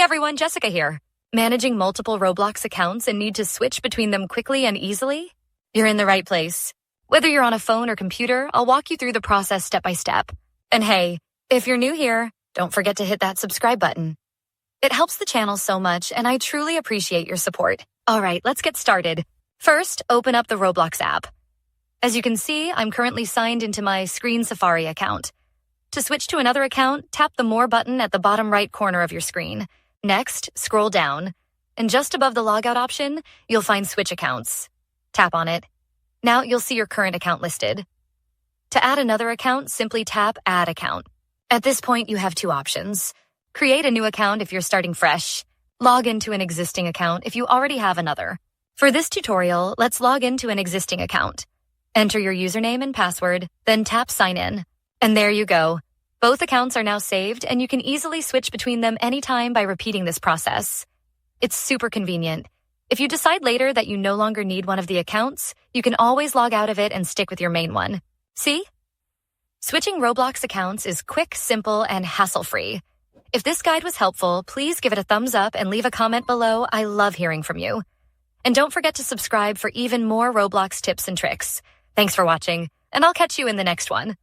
everyone, Jessica here. Managing multiple Roblox accounts and need to switch between them quickly and easily? You're in the right place. Whether you're on a phone or computer, I'll walk you through the process step by step. And hey, if you're new here, don't forget to hit that subscribe button. It helps the channel so much, and I truly appreciate your support. All right, let's get started. First, open up the Roblox app. As you can see, I'm currently signed into my Screen Safari account. To switch to another account, tap the More button at the bottom right corner of your screen. Next, scroll down, and just above the Logout option, you'll find Switch Accounts. Tap on it. Now you'll see your current account listed. To add another account, simply tap Add Account. At this point, you have two options. Create a new account if you're starting fresh. Log into an existing account if you already have another. For this tutorial, let's log into an existing account. Enter your username and password, then tap Sign In. And there you go. Both accounts are now saved, and you can easily switch between them anytime by repeating this process. It's super convenient. If you decide later that you no longer need one of the accounts, you can always log out of it and stick with your main one. See? Switching Roblox accounts is quick, simple, and hassle-free. If this guide was helpful, please give it a thumbs up and leave a comment below. I love hearing from you. And don't forget to subscribe for even more Roblox tips and tricks. Thanks for watching, and I'll catch you in the next one.